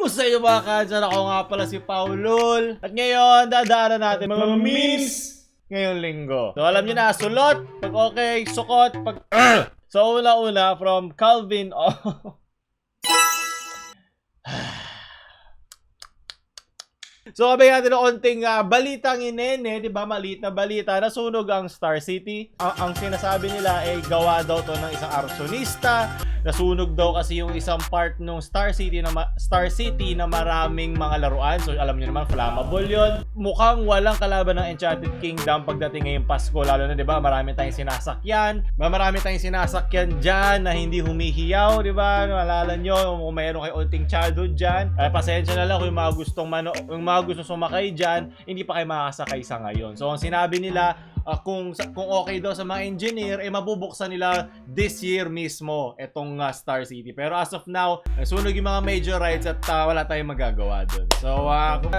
Kumusta yung mga kansan? Ako nga pala si Paulol. At ngayon, dadaanan natin mga memes ngayong linggo. So alam nyo na, sulot, pag okay, sukot, pag So una-una from Calvin So kabay natin ng konting balitang inene, di ba? Maliit na balita. Nasunog ang Star City. Ang sinasabi nila ay gawa daw to ng isang arsonista. Nasunog daw kasi yung isang part ng Star City na maraming mga laruan. So alam niyo naman, flammable yun. Mukhang walang kalaban ng Enchanted Kingdom pagdating ngayong Pasko. Lalo na, di ba? Marami tayong sinasakyan. Marami tayong sinasakyan dyan na hindi humihiyaw, di ba? Naalala nyo, kung mayroon kayo ulting childhood dyan. Pasensya na lang kung yung mga gustong sumakay dyan, hindi pa kayo makakasakay sa ngayon. So ang sinabi nila, kung okay daw sa mga engineer, mabubuksan nila this year mismo itong Star City. Pero as of now, nasunog yung mga major rides at wala tayong magagawa dun. So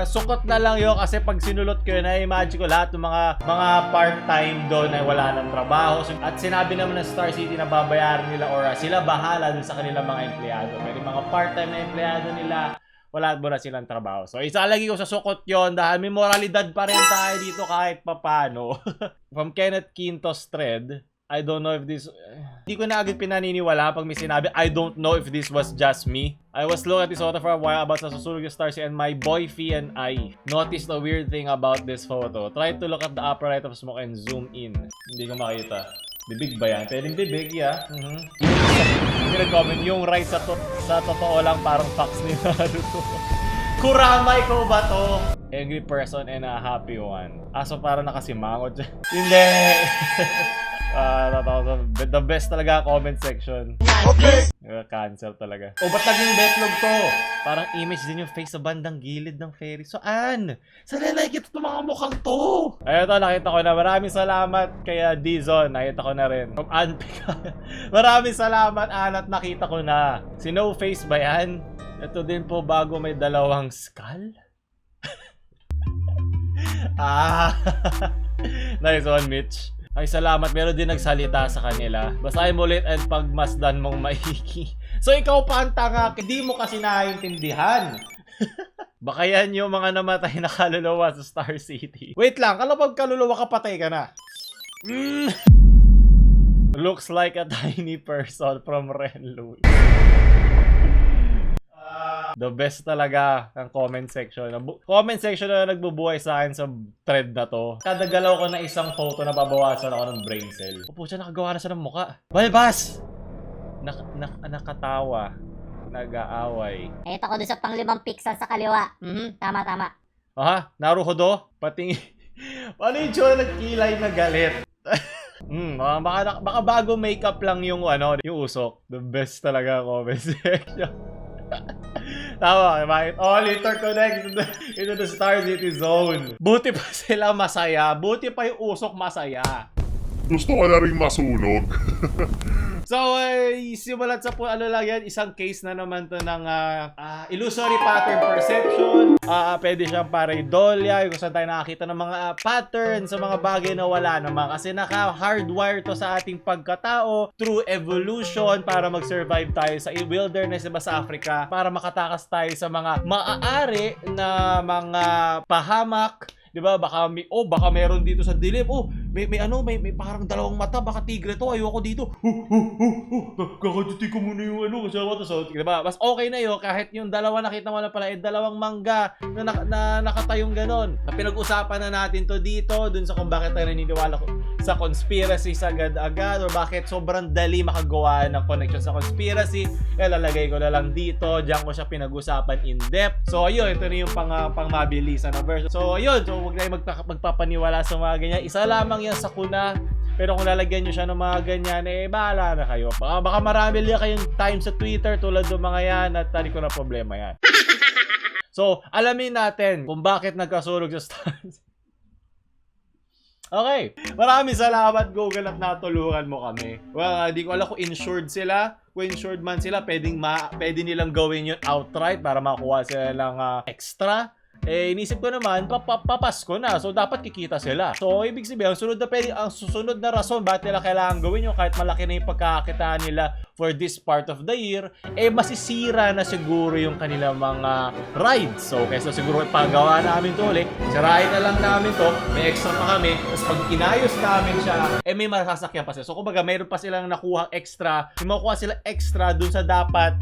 sukot na lang yun kasi pag sinulot ko yun, imagine ko lahat ng mga part-time doon ay wala ng trabaho. At sinabi naman ng Star City na babayaran nila or sila bahala dun sa kanilang mga empleyado. Pero yung mga part-time na empleyado nila, wala na silang trabaho. So, isalagi ko sa sukot yon dahil may moralidad pa rin tayo dito kahit papano. From Kenneth Quintos thread, I don't know if this... Hindi ko na agad pinaniniwala pag may sinabi, I don't know if this was just me. I was looking at this photo for a while about sa susunog yung Star City and my boy Fee and I noticed a weird thing about this photo. Try to look at the upper right of smoke and zoom in. Hindi ko makita. Bibig ba yan? Pwedeng bibig, yeah. Nag-comment yung right sa totoo lang parang facts ni Naruto. Kuramay ko ba to? Angry person and a happy one. Aso parang nakasimangot dyan. Hindi! The best talaga comment section. Okay! Cancel talaga. Ba't naging betlog to? Parang image din yung face sa bandang gilid ng ferry. So, Saan like ito mga mukhang to? Ayun to, nakita ko na. Maraming salamat kaya Dizon. Nakita ko na rin. From Anpika. Maraming salamat, Anat. Nakita ko na. Si No Face ba yan? Ito din po bago may dalawang skull? Nice one, Mitch. Ay, salamat. Meron din nagsalita sa kanila. Basahin mo ulit at pagmasdan mong maiki. So, ikaw pa ang tanga. Hindi mo kasi naiintindihan. Baka yan yung mga namatay na kaluluwa sa Star City. Wait lang. Kala pag kaluluwa ka, patay ka na. Looks like a tiny person from Ren Louis. The best talaga ang comment section. Comment section na nagbubuhay sa akin sa thread na to. Kada galaw ko na isang photo na babawasan ako ng brain cell. Opo siya, nakagawa na siya ng muka. Balbas! Nakatawa. Nag-aaway. Ito ko doon sa pang-5 pixel sa kaliwa. Tama. Aha, Naruhodo? Pating... Paano yung tsura nagkilay na galit? Baka bago makeup lang yung yung usok. The best talaga comment section. Tama, bakit? All interconnect into the Star City zone. Buti pa sila masaya. Buti pa yung usok masaya. Gusto ko na rin masunog. So, simulat sa lang yan, isang case na naman to ng illusory pattern perception. Pwede siyang pareidolia, kung saan tayo nakakita ng mga pattern sa mga bagay na wala naman. Kasi naka-hardwire to sa ating pagkatao through evolution para mag-survive tayo sa wilderness ba sa Africa, para makatakas tayo sa mga maaari na mga pahamak. Diba? Baka meron dito sa dilim. May parang dalawang mata. Baka tigre to. Ayoko dito. Kakaduti ko muna yung kasama to. So, diba? Mas okay na yun. Kahit yung dalawa nakita mo na pala, dalawang mangga na nakatayong ganon. Na pinag-usapan na natin to dito. Dun sa kung bakit tayo naniniwala sa conspiracy sa agad-agad. Or bakit sobrang dali makagawa ng connection sa conspiracy. Lalagay ko na lang dito. Diyan ko siya pinag-usapan in depth. So, ayun. Ito na yung pang mabilisan na version. So, ayun. So, huwag na magpapaniwala sa mga ganyan. Isa lamang yan sa kuna. Pero kung lalagyan nyo siya ng mga ganyan, bahala na kayo. Baka marami lang kayong time sa Twitter tulad ng mga yan at tali ko na problema yan. So, alamin natin kung bakit nagkasunog sa stars. Okay. Maraming salamat, Google, at natulungan mo kami. Well, di ko alam kung insured sila. Kung insured man sila, pwede nilang gawin yun outright para makuha sila lang extra. inisip ko naman, papasko na. So, dapat kikita sila. So, ibig sabihin, ang susunod na rason bakit nila kailangan gawin yung kahit malaki na yung pagkakakitaan nila for this part of the year, masisira na siguro yung kanilang mga rides. So, kaysa siguro pagawa namin to ulit, sirain na lang namin to, may extra pa kami, tapos pag inayos namin siya, may masasakyan pa sila. So, kumbaga, mayroon pa silang nakuha extra, may makuha sila extra dun sa dapat,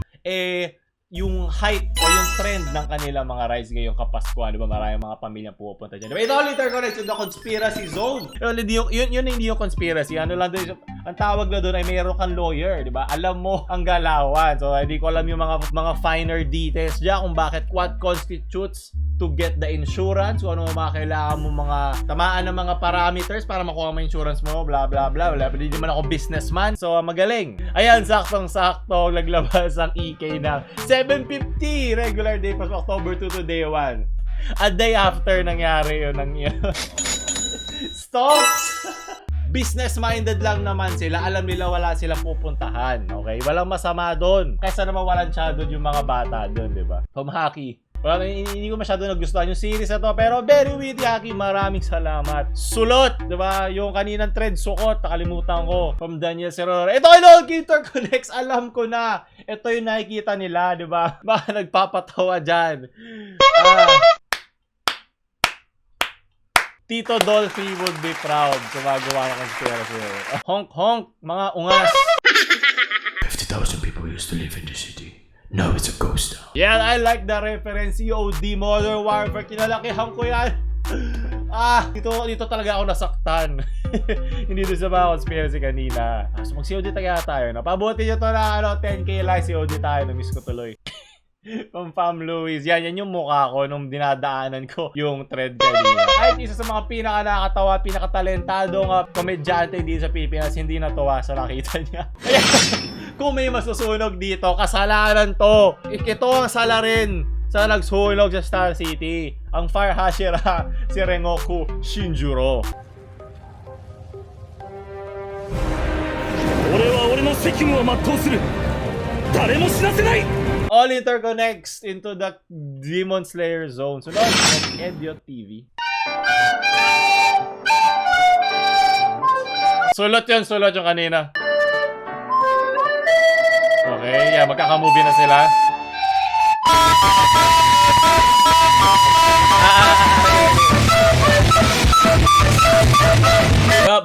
yung height o yung trend ng kanilang mga rides ngayong Kapaskuhan, di ba? Maraming mga pamilyang pupunta dyan. Diba? Ito all interconnected the conspiracy zone. Yun hindi yung conspiracy. Ano lang doon, ang tawag na doon ay mayroon kang lawyer, di ba? Alam mo ang galawan. So, hindi ko alam yung mga finer details dyan kung bakit what constitutes to get the insurance, kung ano mga kailangan mo mga tamaan ng mga parameters para makuha mo insurance mo, blah blah blah blah. Hindi naman ako businessman, so magaling. Ayan, saktong-sakto naglabas ang EK ng 750 regular day pa October 2 to day 1. A day after nangyari yun ng stocks. Business-minded lang naman sila. Alam nila wala silang pupuntahan. Okay? Walang masama doon. Kaysa naman walang shadow yung mga bata doon, di ba? Pumhaki. Well, hindi ko masyado nagustuhan yung series na to, pero very witty, Haki. Maraming salamat. Sulot, di ba? Yung kaninang trend, sukot, nakalimutan ko. From Daniel Serror. Ito yung All Interconnects, alam ko na. Ito yung nakikita nila, di ba? Baka nagpapatawa dyan. Tito Dolphy would be proud sa magawa ng conspiracy. Honk honk, mga ungas. 50,000 people used to live in the city. Now it's a ghost town. Yeah, I like the reference. COD, Modern Warfare, kinalakihan ko yan. Dito talaga ako nasaktan. Hindi doon sa mga conspiracy kanina. So mag-COD tayo na. Pabuti nyo to na 10k like COD tayo. Na-miss ko tuloy. From Fam Louis. Yan yung mukha ko nung dinadaanan ko yung thread kanina. Kahit isa sa mga pinaka-nakakatawa, pinaka-talentadong komedyante dito sa Pilipinas, hindi natuwa sa nakita niya. Kung may masusunog dito, kasalanan to. Ito ang salarin sa nagsunog sa Star City. Ang Fire Hashira, si Rengoku Shinjuro. 俺は俺の責務を全うする。誰も死なせない。 All interconnects into the Demon Slayer zone. So, no, Ediot TV. Sulot yung kanina. Okay, yeah, magkaka-movie na sila.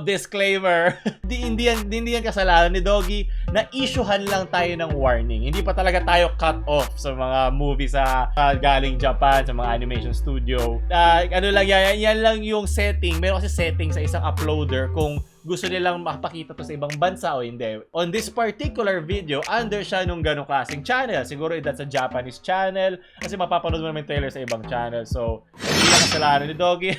Disclaimer. Hindi yan kasalanan ni Doggy. Na-issuehan lang tayo ng warning. Hindi pa talaga tayo cut off sa mga movie sa galing Japan, sa mga animation studio. Ano lang yan lang yung setting. Meron kasi setting sa isang uploader kung gusto nilang makapakita to sa ibang bansa o hindi. On this particular video, under siya nung ganong klaseng channel. Siguro that's a Japanese channel kasi mapapanood mo naman yung trailer sa ibang channel. So, hindi na kasalanan ni Doggy.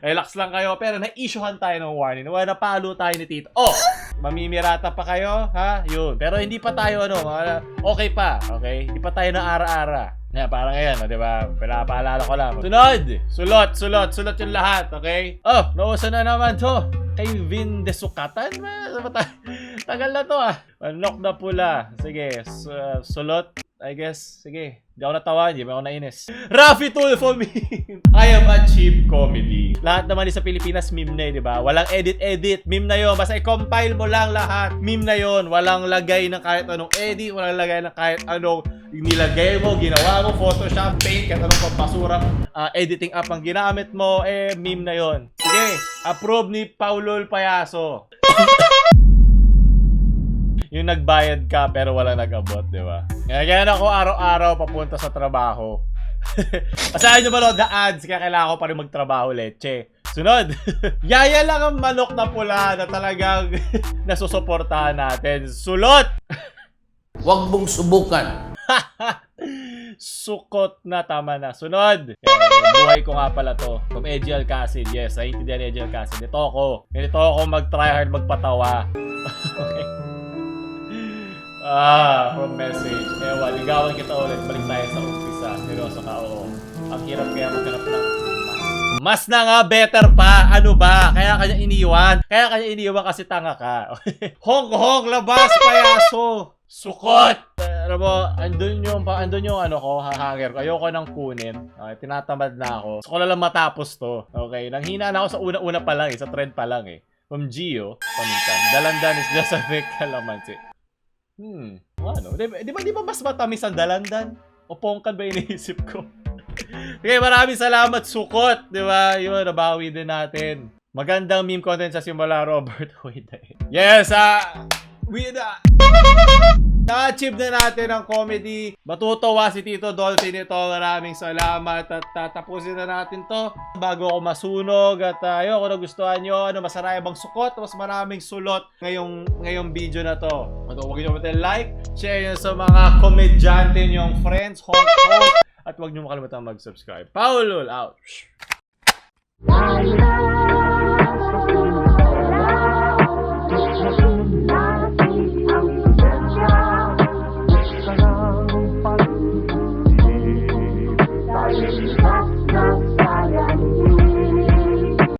Relax lang kayo. Pero na-issuehan tayo ng warning. Napalo tayo ni Tito. Oh! Mamimirata pa kayo, ha? Yun. Pero hindi pa tayo, okay pa. Okay? Hindi pa tayo na ara-ara. Yeah, parang ngayon, di ba? Pinapaalala ko lang. Sunod! Sulot yung lahat, okay? Oh, nauso na naman to. Kay Vin de Sukatan? Tagal na to, Manok na pula. Sige, sulot. I guess, sige. Hindi ako natawa, hindi ako nainis. Rafi Tulfo meme! I am a cheap comedy. Lahat naman sa Pilipinas, meme na di ba? Walang edit. Meme na yon. Basta i-compile mo lang lahat. Meme na yon. Walang lagay ng kahit anong edit. Walang lagay ng kahit anong nilagay mo, ginawa mo, Photoshop, Paint, kahit anong pampasurang editing app ang ginamit mo, meme na yon. Sige, approve ni Paulol Payaso. Yung nagbayad ka pero wala nag-abot, di ba? Kaya ako araw-araw papunta sa trabaho. Asahan nyo ba the ads? Kaya kailangan ko pa rin magtrabaho, leche. Sunod. Yaya lang ang manok na pula na talagang nasusuportahan natin. Sulot! Huwag mong subukan. Sukot na, tama na. Sunod. Buhay ko nga pala to. From Edgy Alcacid. Yes, naiintindihan ni Edgy Alcacid. Ganito ako mag-try hard magpatawa. Okay. From message. Ewa, ligawan kita ulit. Balik tayo sa umpisa. Seryoso ka, oo. Ang hirap kaya maghanap ng mas na nga, better pa. Ano ba? Kaya kanya iniwan kasi tanga ka. Honk, labas, payaso. Sukot. Alam mo, andun yung ano ko, hanger ko. Ayoko nang kunin. Okay, tinatamad na ako. Gusto ko na lang matapos to. Okay, nanghina na ako sa una-una pa lang sa trend pa lang From Gio, pamitan. Dalandan is just a fake calamansi. Ano? Di ba mas matamis ang dalandan? O pongkan ba iniisip ko? Okay, maraming salamat, Sukot. Di ba? Yun, nabawi din natin. Magandang meme content sa simula, Robert. Yes, na-achieve na natin ang comedy. Matutuwa si Tito Dolphin ito. Maraming salamat. At tapusin na natin to bago ako masunog. At ayun, kung nagustuhan nyo, masaraya bang sukot? Mas maraming sulot ngayong video na to. At huwag nyo like, share nyo sa mga komedyante nyong friends, honk. At huwag nyo makalimutan mag-subscribe. Paulul out!